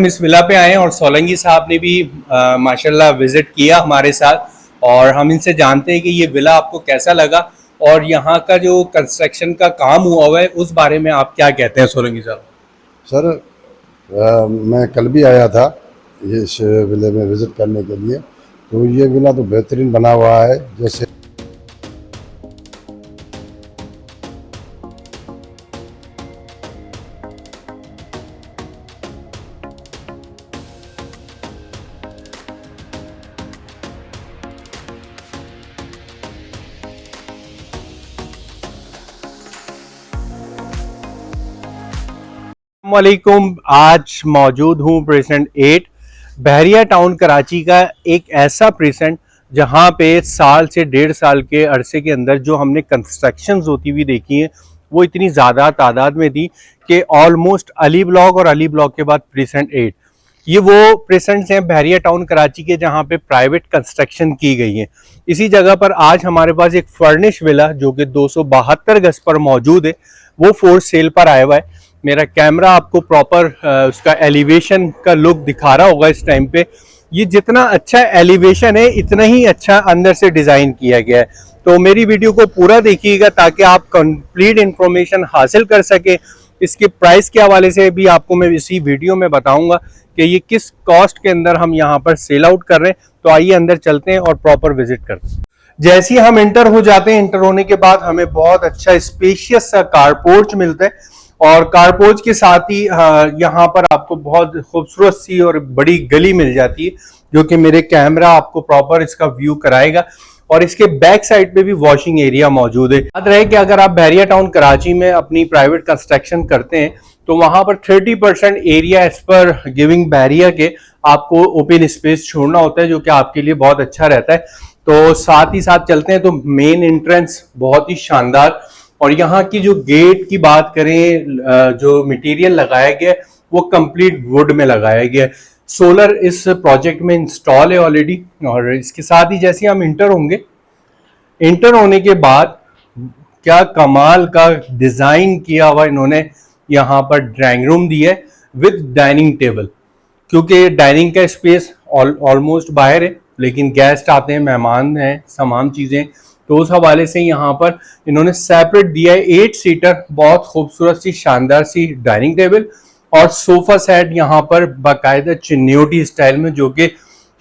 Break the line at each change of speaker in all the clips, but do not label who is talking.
हम इस विला पे आए हैं और सोलंकी साहब ने भी माशाल्लाह विजिट किया हमारे साथ और हम इनसे जानते हैं कि ये विला आपको कैसा लगा और यहाँ का जो कंस्ट्रक्शन का काम हुआ हुआ है उस बारे में आप क्या कहते हैं सोलंकी साहब।
सर मैं कल भी आया था इस विले में विज़िट करने के लिए। तो ये विला तो बेहतरीन बना हुआ है। जैसे
वालेकुम, आज मौजूद हूँ प्रेसेंट 8 बहरिया टाउन कराची का एक ऐसा प्रेसेंट जहाँ पे साल से 1.5 साल के अरसे के अंदर जो हमने कंस्ट्रक्शंस होती हुई देखी हैं वो इतनी ज़्यादा तादाद में थी कि ऑलमोस्ट अली ब्लॉक और अली ब्लॉक के बाद प्रेसेंट 8 ये वो प्रेसेंट्स हैं बहरिया टाउन कराची के जहाँ पे प्राइवेट कंस्ट्रक्शन की गई है। इसी जगह पर आज हमारे पास एक फर्निश विला जो कि 272 गज पर मौजूद है वो फोर सेल पर आया हुआ है। मेरा कैमरा आपको प्रॉपर उसका एलिवेशन का लुक दिखा रहा होगा इस टाइम पे। ये जितना अच्छा एलिवेशन है इतना ही अच्छा अंदर से डिज़ाइन किया गया है। तो मेरी वीडियो को पूरा देखिएगा ताकि आप कंप्लीट इंफॉर्मेशन हासिल कर सके। इसके प्राइस के हवाले से भी आपको मैं इसी वीडियो में बताऊंगा कि ये किस कॉस्ट के अंदर हम यहाँ पर सेल आउट कर रहे हैं। तो आइए अंदर चलते हैं और प्रॉपर विजिट करते हैं। जैसे ही हम इंटर हो जाते हैं, इंटर होने के बाद हमें बहुत अच्छा स्पेशियस सा कारपोर्च मिलता है और कारपोर्च के साथ ही यहाँ पर आपको बहुत खूबसूरत सी और बड़ी गली मिल जाती है जो कि मेरे कैमरा आपको प्रॉपर इसका व्यू कराएगा। और इसके बैक साइड पे भी वॉशिंग एरिया मौजूद है। याद रहे कि अगर आप बहरिया टाउन कराची में अपनी प्राइवेट कंस्ट्रक्शन करते हैं तो वहां पर 30% एरिया एज पर गिविंग बहरिया के आपको ओपन स्पेस छोड़ना होता है जो कि आपके लिए बहुत अच्छा रहता है। तो साथ ही साथ चलते हैं तो मेन एंट्रेंस बहुत ही शानदार और यहाँ की जो गेट की बात करें जो मटेरियल लगाया गया है वो कंप्लीट वुड में लगाया गया है। सोलर इस प्रोजेक्ट में इंस्टॉल है ऑलरेडी। और इसके साथ ही जैसे हम इंटर होंगे, इंटर होने के बाद क्या कमाल का डिजाइन किया हुआ इन्होंने यहाँ पर ड्राइंग रूम दिया है विद डाइनिंग टेबल, क्योंकि डाइनिंग का स्पेस ऑलमोस्ट बाहर है लेकिन गेस्ट आते हैं, मेहमान हैं, तमाम चीजें, तो उस हवाले से यहाँ पर इन्होंने सेपरेट दिया है 8 सीटर बहुत खूबसूरत सी शानदार सी डाइनिंग टेबल और सोफा सेट यहाँ पर बाकायदा चिन्योटी स्टाइल में जो कि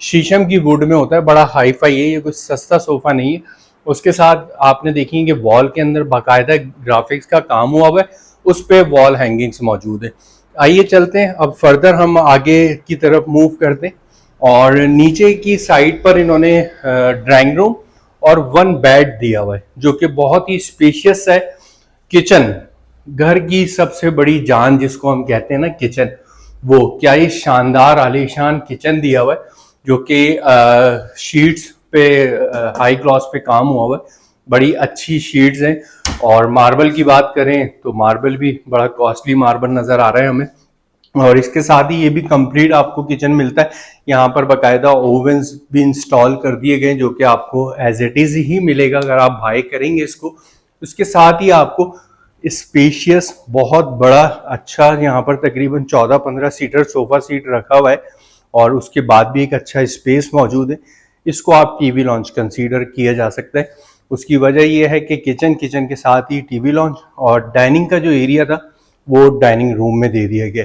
शीशम की वुड में होता है। बड़ा हाई फाई है, ये कुछ सस्ता सोफा नहीं है। उसके साथ आपने देखी कि वॉल के अंदर बाकायदा ग्राफिक्स का काम हुआ हुआ है, उस पे वॉल हैंगिंग्स मौजूद है। आइए चलते हैं अब फर्दर हम आगे की तरफ मूव करते हैं। और नीचे की साइड पर इन्होंने ड्राइंग रूम और 1 बेड दिया हुआ है जो कि बहुत ही स्पेशियस है। किचन, घर की सबसे बड़ी जान जिसको हम कहते हैं ना किचन, वो क्या ये शानदार आलीशान किचन दिया हुआ है जो कि शीट्स पे हाई ग्लॉस पे काम हुआ हुआ है। बड़ी अच्छी शीट्स हैं और मार्बल की बात करें तो मार्बल भी बड़ा कॉस्टली मार्बल नजर आ रहा है हमें। और इसके साथ ही ये भी कंप्लीट आपको किचन मिलता है। यहाँ पर बाकायदा ओवन्स भी इंस्टॉल कर दिए गए जो कि आपको एज इट इज ही मिलेगा अगर आप बाय करेंगे इसको। उसके साथ ही आपको स्पेशियस बहुत बड़ा अच्छा यहाँ पर तकरीबन 14-15 सीटर सोफा सीट रखा हुआ है और उसके बाद भी एक अच्छा स्पेस मौजूद है। इसको आप टीवी लॉन्च कंसीडर किया जा सकता है। उसकी वजह यह है कि किचन के साथ ही टीवी लॉन्च और डाइनिंग का जो एरिया था वो डाइनिंग रूम में दे दिया गया।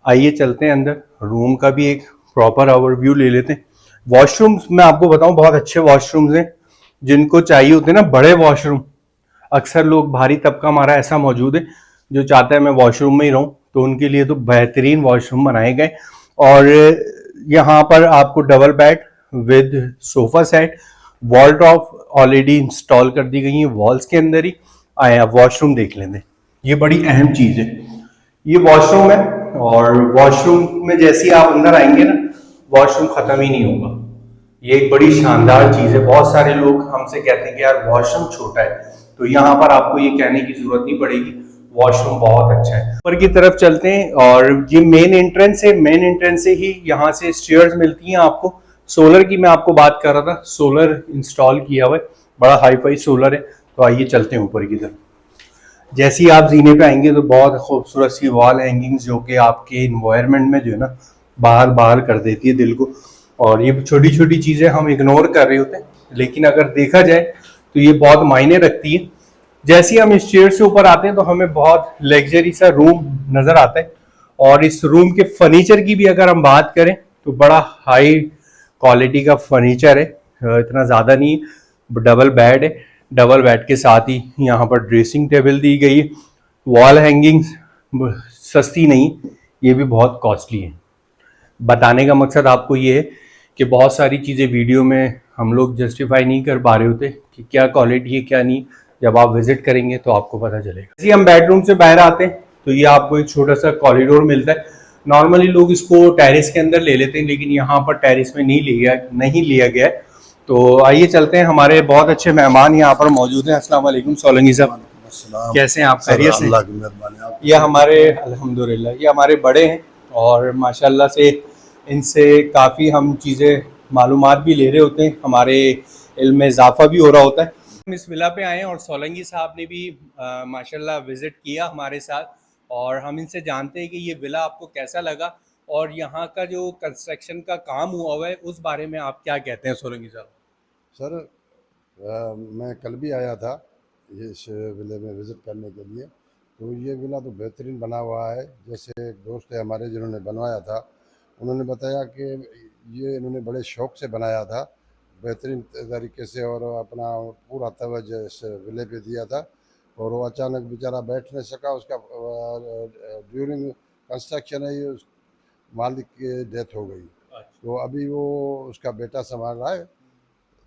आइए चलते हैं अंदर, रूम का भी एक प्रॉपर ओवरव्यू ले लेते हैं। वॉशरूम्स मैं आपको बताऊं बहुत अच्छे वॉशरूम्स हैं। जिनको चाहिए होते हैं ना बड़े वॉशरूम, अक्सर लोग भारी तबका हमारा ऐसा मौजूद है जो चाहता है मैं वॉशरूम में ही रहूं, तो उनके लिए तो बेहतरीन वॉशरूम बनाए गए। और यहाँ पर आपको double bed with sofa set, wall top already install कर दी गई है वॉल्स के अंदर ही। आए आप वॉशरूम देख लेंगे, ये बड़ी अहम चीज है। ये वॉशरूम है और वॉशरूम में जैसे ही आप अंदर आएंगे ना वॉशरूम खत्म ही नहीं होगा। ये एक बड़ी शानदार चीज है। बहुत सारे लोग हमसे कहते हैं कि यार वॉशरूम छोटा है, तो यहाँ पर आपको ये कहने की जरूरत नहीं पड़ेगी, वॉशरूम बहुत अच्छा है। ऊपर की तरफ चलते हैं और ये मेन एंट्रेंस है। मेन एंट्रेंस से ही यहाँ से स्टेयर्स मिलती हैं आपको। सोलर की मैं आपको बात कर रहा था, सोलर इंस्टॉल किया हुआ है, बड़ा हाई फाई सोलर है। तो आइए चलते हैं ऊपर की तरफ। जैसे ही आप जीने पे आएंगे तो बहुत खूबसूरत सी वॉल हैंगिंग्स जो कि आपके इन्वायरमेंट में जो है ना बाहर बाहर कर देती है दिल को। और ये छोटी छोटी चीज़ें हम इग्नोर कर रहे होते हैं, लेकिन अगर देखा जाए तो ये बहुत मायने रखती है। जैसे ही हम इस चेयर से ऊपर आते हैं तो हमें बहुत लग्जरी सा रूम नज़र आता है। और इस रूम के फर्नीचर की भी अगर हम बात करें तो बड़ा हाई क्वालिटी का फर्नीचर है, इतना ज़्यादा नहीं है। डबल बेड है, डबल बेड के साथ ही यहाँ पर ड्रेसिंग टेबल दी गई है। वॉल हैंगिंग सस्ती नहीं, ये भी बहुत कॉस्टली है। बताने का मकसद आपको ये है कि बहुत सारी चीज़ें वीडियो में हम लोग जस्टिफाई नहीं कर पा रहे होते कि क्या क्वालिटी है क्या नहीं। जब आप विजिट करेंगे तो आपको पता चलेगा। जैसे हम बेडरूम से बाहर आते हैं तो ये आपको एक छोटा सा कॉरिडोर मिलता है। नॉर्मली लोग इसको टेरेस के अंदर ले लेते हैं, लेकिन यहाँ पर टेरेस में नहीं लिया गया है। तो आइए चलते हैं, हमारे बहुत अच्छे मेहमान यहाँ पर मौजूद हैं। अस्सलाम वालेकुम सोलंकी साहब, कैसे हैं आप? खैरियत से?
अल्लाह की मेहरबानी।
ये हमारे अल्हम्दुलिल्लाह ये हमारे बड़े हैं और माशाल्लाह से इनसे काफ़ी हम चीज़ें मालूमात भी ले रहे होते हैं, हमारे इल्म में इजाफा भी हो रहा होता है। हम इस विला पे आए हैं और सोलंकी साहब ने भी माशाल्लाह विज़िट किया हमारे साथ, और हम इनसे जानते हैं कि ये विला आपको कैसा लगा और यहाँ का जो कंस्ट्रक्शन का काम हुआ हुआ है उस बारे में आप क्या कहते हैं सोलंकी साहब?
सर मैं कल भी आया था इस विले में विज़िट करने के लिए। तो ये विला तो बेहतरीन बना हुआ है। जैसे एक दोस्त है हमारे जिन्होंने बनवाया था, उन्होंने बताया कि ये इन्होंने बड़े शौक़ से बनाया था बेहतरीन तरीके से, और अपना पूरा तवज्जो इस विले पे दिया था। और वो अचानक बेचारा बैठ नहीं सका, उसका ड्यूरिंग कंस्ट्रक्शन है ये मालिक की डेथ हो गई। तो अभी वो उसका बेटा संभाल रहा है।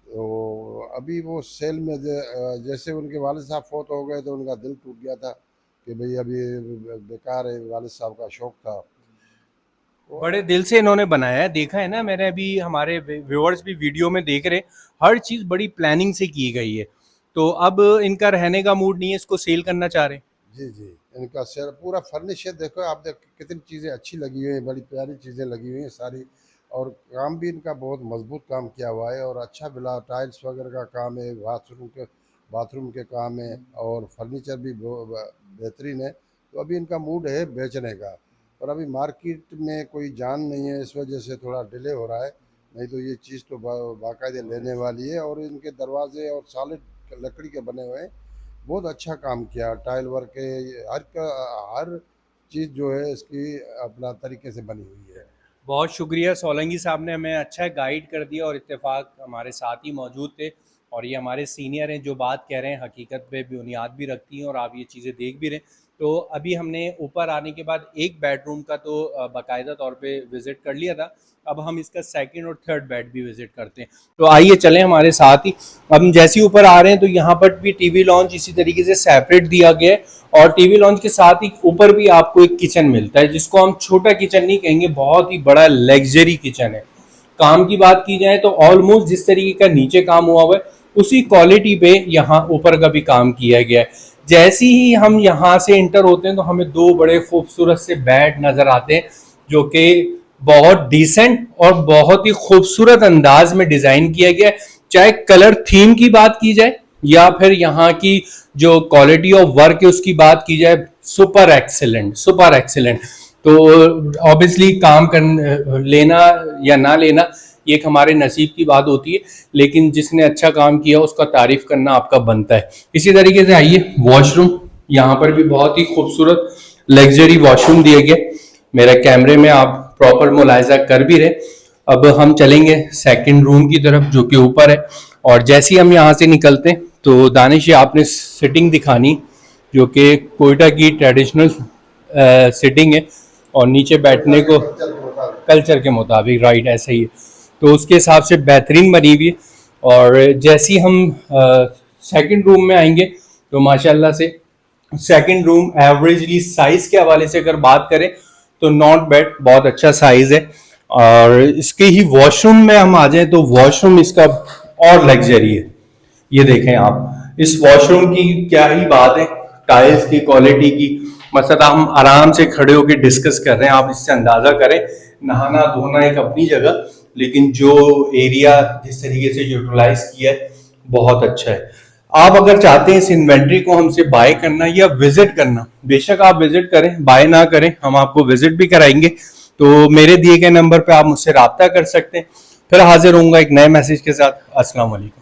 तो अभी वो सेल में जैसे उनके वालिद साहब फोत हो गए तो उनका दिल टूट गया था कि भाई अभी बेकार है, वालिद साहब का शौक़ था।
बड़े दिल से इन्होंने बनाया है, देखा है ना मैंने, अभी हमारे व्यूअर्स भी वीडियो में देख रहे, हर चीज़ बड़ी प्लानिंग से की गई है। तो अब इनका रहने का मूड नहीं है, इसको सेल करना चाह रहे हैं।
जी जी, इनका सेल पूरा फर्निश है। देखो आप कितनी चीज़ें अच्छी लगी हुई हैं, बड़ी प्यारी चीज़ें लगी हुई हैं सारी। और काम भी इनका बहुत मजबूत काम किया हुआ है और अच्छा बिला टाइल्स वगैरह का काम है, बाथरूम के काम है और फर्नीचर भी बेहतरीन है। तो अभी इनका मूड है बेचने का, और अभी मार्केट में कोई जान नहीं है, इस वजह से थोड़ा डिले हो रहा है। नहीं तो ये चीज़ तो बाकायदे लेने वाली है। और इनके दरवाजे और सॉलिड लकड़ी के बने हुए हैं, बहुत अच्छा काम किया। टाइल वर्क है, हर चीज़ जो है इसकी अपना तरीके से बनी हुई है।
बहुत शुक्रिया, सोलंकी साहब ने हमें अच्छा गाइड कर दिया और इत्तेफाक हमारे साथ ही मौजूद थे। और ये हमारे सीनियर हैं, जो बात कह रहे हैं हकीकत पे बुनियाद भी रखती हैं और आप ये चीज़ें देख भी रहे हैं। तो अभी हमने ऊपर आने के बाद एक बेडरूम का तो बाकायदा तौर पे विज़िट कर लिया था, अब हम इसका सेकंड और थर्ड बेड भी विज़िट करते हैं। तो आइए चलें हमारे साथ ही। अब हम जैसे ही ऊपर आ रहे हैं तो यहाँ पर भी टीवी लॉन्च इसी तरीके से सेपरेट दिया गया है, और टीवी लॉन्च के साथ ही ऊपर भी आपको एक किचन मिलता है, जिसको हम छोटा किचन नहीं कहेंगे, बहुत ही बड़ा लग्जरी किचन है। काम की बात की जाए तो ऑलमोस्ट जिस तरीके का नीचे काम हुआ हुआ है उसी क्वालिटी पे यहाँ ऊपर का भी काम किया गया है। जैसे ही हम यहाँ से इंटर होते हैं तो हमें दो बड़े खूबसूरत से बेड नजर आते हैं, जो कि बहुत डिसेंट और बहुत ही खूबसूरत अंदाज में डिजाइन किया गया है। चाहे कलर थीम की बात की जाए या फिर यहाँ की जो क्वालिटी ऑफ वर्क है उसकी बात की जाए, सुपर एक्सीलेंट, सुपर एक्सीलेंट। तो ऑब्वियसली काम कर लेना या ना लेना ये एक हमारे नसीब की बात होती है, लेकिन जिसने अच्छा काम किया उसका तारीफ करना आपका बनता है। इसी तरीके से आइए वॉशरूम, यहाँ पर भी बहुत ही खूबसूरत लग्जरी वॉशरूम दिए गए, मेरे कैमरे में आप प्रॉपर मुलायजा कर भी रहे। अब हम चलेंगे सेकंड रूम की तरफ जो कि ऊपर है, और जैसे ही हम यहाँ से निकलते हैं तो दानिश आपने सिटिंग दिखानी जो कि कोयटा की ट्रेडिशनल सिटिंग है, और नीचे बैठने को कल्चर के मुताबिक, राइट ऐसा ही है, तो उसके हिसाब से बेहतरीन बनी हुई है। और जैसे ही हम सेकंड रूम में आएंगे तो माशाल्लाह से सेकंड रूम एवरेजली साइज के हवाले से अगर बात करें तो नॉट बैड, बहुत अच्छा साइज है। और इसके ही वॉशरूम में हम आ जाएं तो वॉशरूम इसका और लग्जरी है। ये देखें आप, इस वॉशरूम की क्या ही बात है, टाइल्स की क्वालिटी की मतलब हम आराम से खड़े होकर डिस्कस कर रहे हैं, आप इससे अंदाजा करें। नहाना धोना एक अपनी जगह, लेकिन जो एरिया जिस तरीके से यूटिलाइज किया है बहुत अच्छा है। आप अगर चाहते हैं इस इन्वेंट्री को हमसे बाय करना या विजिट करना, बेशक आप विजिट करें, बाय ना करें, हम आपको विजिट भी कराएंगे। तो मेरे दिए गए नंबर पे आप मुझसे रब्ता कर सकते हैं। फिर हाजिर होऊंगा एक नए मैसेज के साथ। अस्सलाम वालेकुम।